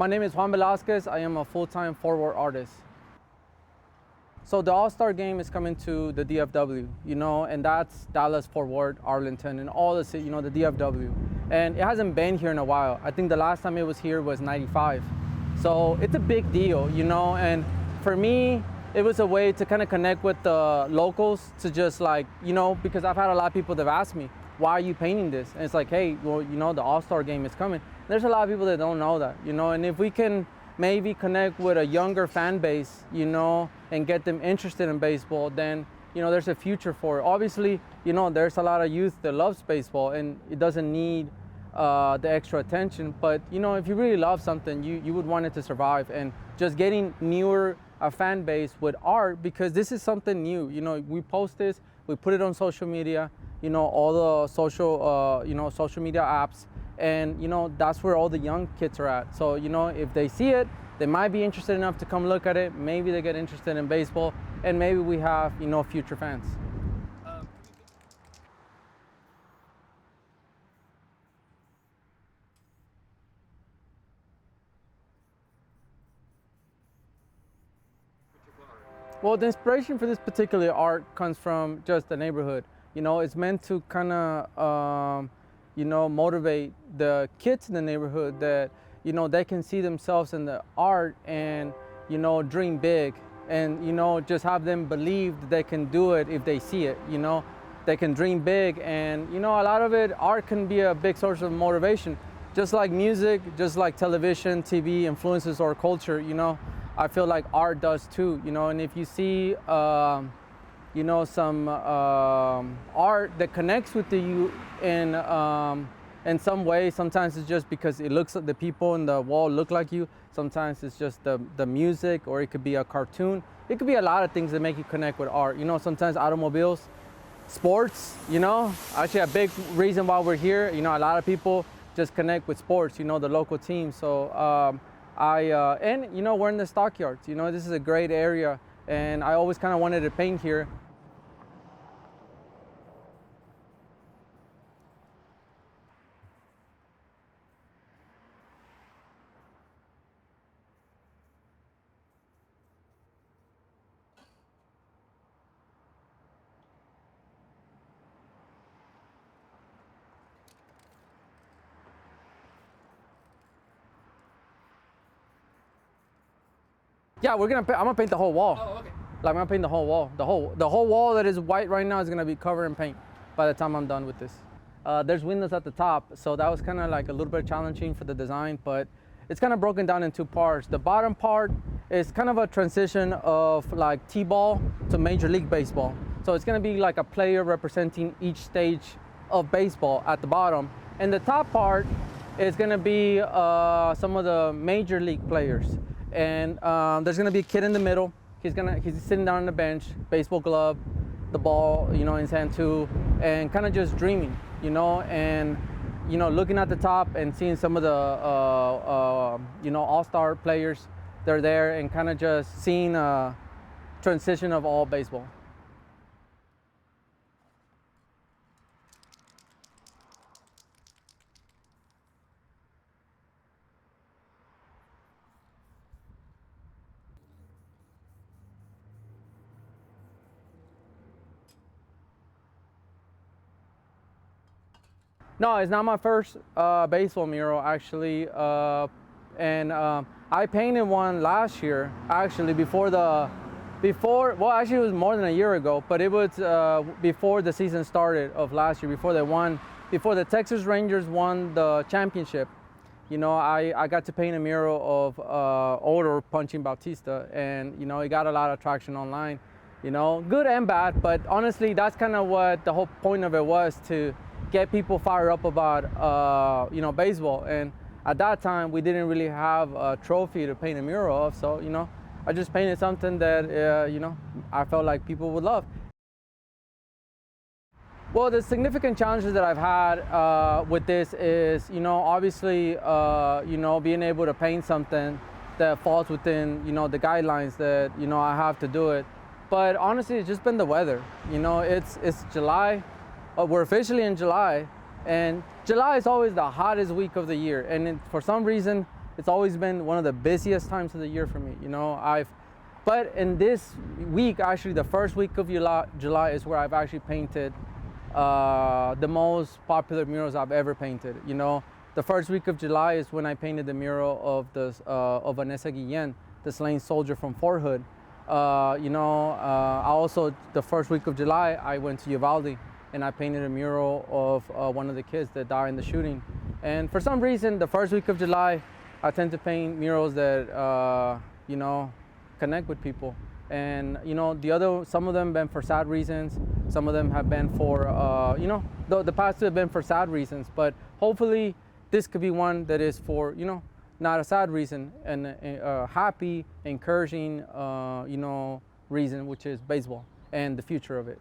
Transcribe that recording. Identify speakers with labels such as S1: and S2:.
S1: My name is Juan Velasquez. I am a full-time forward artist. So the All-Star game is coming to the DFW, and that's Dallas, Fort Worth, Arlington, and all the city, the DFW. And it hasn't been here in a while. I think the last time it was here was '95. So it's a big deal, and for me, it was a way to kind of connect with the locals to just like, because I've had a lot of people that have asked me, why are you painting this? And it's like, hey, well, the All-Star game is coming. There's a lot of people that don't know that, and if we can maybe connect with a younger fan base, and get them interested in baseball, then, there's a future for it. Obviously, there's a lot of youth that loves baseball and it doesn't need the extra attention. But, if you really love something, you would want it to survive. And just getting newer fan base with art, because this is something new. We post this, we put it on social media, all the social media apps. And, that's where all the young kids are at. So, if they see it, they might be interested enough to come look at it. Maybe they get interested in baseball, and maybe we have, future fans. Well, the inspiration for this particular art comes from just the neighborhood. It's meant to kind of, motivate the kids in the neighborhood that, they can see themselves in the art and, dream big and, just have them believe that they can do it if they see it, they can dream big. And, a lot of it, art can be a big source of motivation, just like music, just like television, TV influences our culture, I feel like art does too, and if you see, some art that connects with you in some way. Sometimes it's just because it looks like the people in the wall look like you. Sometimes it's just the music, or it could be a cartoon. It could be a lot of things that make you connect with art. Sometimes automobiles, sports, actually a big reason why we're here. A lot of people just connect with sports, the local team. So and we're in the Stockyards. This is a great area, and I always kind of wanted to paint here. Yeah, I'm gonna paint the whole wall.
S2: Oh, okay.
S1: Like, I'm gonna paint the whole wall. The whole wall that is white right now is gonna be covered in paint by the time I'm done with this. There's windows at the top, so that was kind of like a little bit challenging for the design, but it's kind of broken down in two parts. The bottom part is kind of a transition of like T-ball to Major League Baseball. So it's gonna be like a player representing each stage of baseball at the bottom. And the top part is gonna be some of the Major League players. And there's gonna be a kid in the middle. He's sitting down on the bench, baseball glove, the ball, in his hand too, and kind of just dreaming, and looking at the top and seeing some of the all-star players. They're there, and kind of just seeing a transition of all baseball. No, it's not my first baseball mural, actually. I painted one last year, actually, well, actually it was more than a year ago, but it was before the season started of last year, before the Texas Rangers won the championship. I got to paint a mural of Odor punching Bautista, and, it got a lot of traction online, good and bad, but honestly, that's kind of what the whole point of it was, to get people fired up about, baseball. And at that time, we didn't really have a trophy to paint a mural of. So, I just painted something that, I felt like people would love. Well, the significant challenges that I've had with this is, obviously, being able to paint something that falls within, the guidelines that, I have to do it. But honestly, it's just been the weather. It's July. We're officially in July, and July is always the hottest week of the year. And for some reason, it's always been one of the busiest times of the year for me. You know, but in this week, actually, the first week of July is where I've actually painted the most popular murals I've ever painted. You know, the first week of July is when I painted the mural of Vanessa Guillen, the slain soldier from Fort Hood. You know, I also, the first week of July, I went to Uvalde and I painted a mural of one of the kids that died in the shooting. And for some reason, the first week of July, I tend to paint murals that, you know, connect with people. And, you know, some of them have been for sad reasons. Some of them have been for, you know, the past two have been for sad reasons. But hopefully this could be one that is for, you know, not a sad reason, and a happy, encouraging, you know, reason, which is baseball and the future of it.